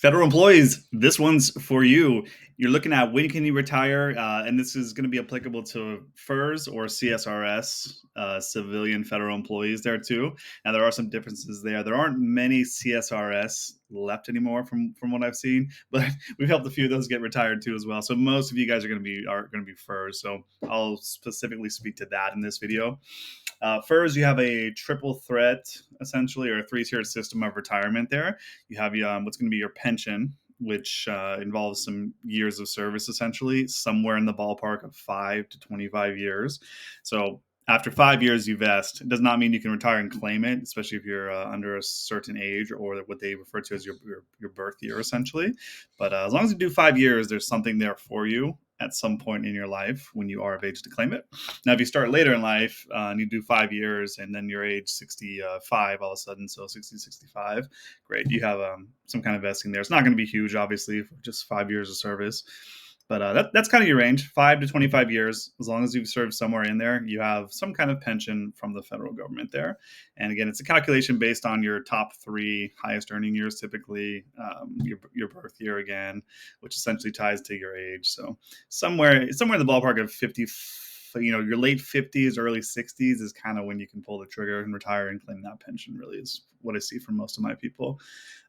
Federal employees, this one's for you. You're looking at when can you retire, and this is going to be applicable to FERS or CSRS, civilian federal employees there too. Now there are some differences there. There aren't many CSRS left anymore from what I've seen, but we've helped a few of those get retired too as well. So most of you guys are going to be FERS. So I'll specifically speak to that in this video. FERS, you have a triple threat essentially, or a three-tiered system of retirement there. You have what's going to be your pension, which involves some years of service, essentially, somewhere in the ballpark of 5 to 25 years. So after 5 years, you vest. It does not mean you can retire and claim it, especially if you're under a certain age or what they refer to as your birth year, essentially. But as long as you do 5 years, there's something there for you at some point in your life when you are of age to claim it. Now, if you start later in life and you do 5 years and then you're age 65 all of a sudden, so 60, 65, great. You have some kind of vesting there. It's not going to be huge, obviously, for just 5 years of service. But that's kind of your range, 5 to 25 years. As long as you've served somewhere in there, you have some kind of pension from the federal government there. And again, it's a calculation based on your top 3 highest earning years, typically, your birth year again, which essentially ties to your age. So somewhere in the ballpark of 50, your late 50s, early 60s is kind of when you can pull the trigger and retire and claim that pension, really is what I see from most of my people.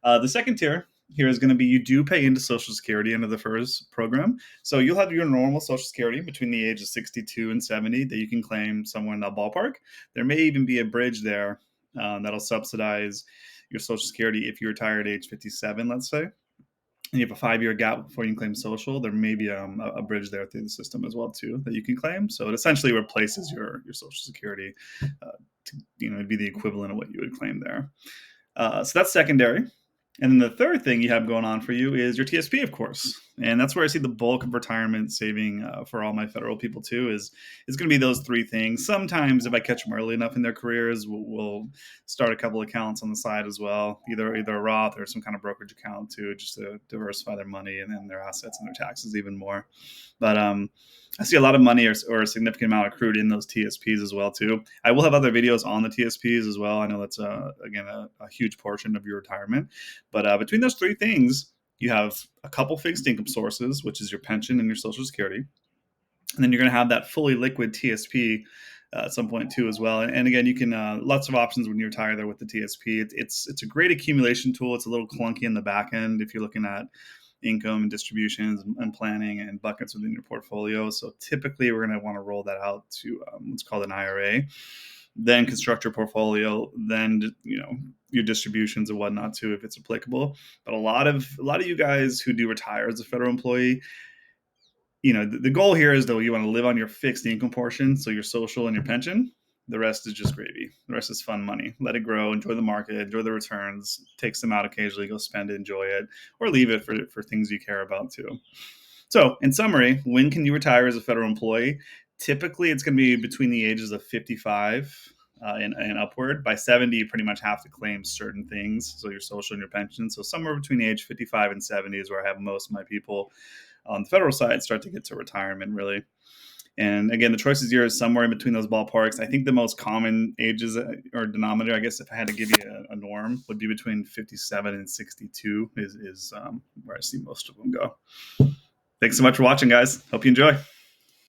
The second tier here is going to be you do pay into Social Security under the FERS program. So you'll have your normal Social Security between the age of 62 and 70 that you can claim somewhere in that ballpark. There may even be a bridge there that'll subsidize your Social Security if you retire at age 57, let's say. And you have a 5-year gap before you can claim social. There may be a bridge there through the system as well too that you can claim. So it essentially replaces your Social Security to be the equivalent of what you would claim there. So that's secondary. And then the third thing you have going on for you is your TSP, of course. And that's where I see the bulk of retirement saving for all my federal people too is going to be those 3 things. Sometimes if I catch them early enough in their careers, we'll start a couple accounts on the side as well, either a Roth or some kind of brokerage account too, just to diversify their money and their assets and their taxes even more. But I see a lot of money or a significant amount accrued in those TSPs as well too. I will have other videos on the TSPs as well. I know that's again a huge portion of your retirement. But between those 3 things, you have a couple fixed income sources, which is your pension and your Social Security. And then you're going to have that fully liquid TSP at some point too as well. And again, you can lots of options when you retire there with the TSP. It's a great accumulation tool. It's a little clunky in the back end if you're looking at income and distributions and planning and buckets within your portfolio. So typically we're going to want to roll that out to what's called an IRA, then construct your portfolio, then your distributions and whatnot too, if it's applicable. But a lot of you guys who do retire as a federal employee, the goal here is though you want to live on your fixed income portion, so your social and your pension. The rest is just gravy. The rest is fun money. Let it grow, enjoy the market, enjoy the returns, take some out occasionally, go spend it, enjoy it, or leave it for things you care about too. So in summary, when can you retire as a federal employee? Typically, it's going to be between the ages of 55 and upward. By 70, you pretty much have to claim certain things, so your social and your pension. So somewhere between the age 55 and 70 is where I have most of my people on the federal side start to get to retirement, really. And again, the choices here is somewhere in between those ballparks. I think the most common ages or denominator, I guess if I had to give you a norm, would be between 57 and 62 is where I see most of them go. Thanks so much for watching, guys. Hope you enjoy.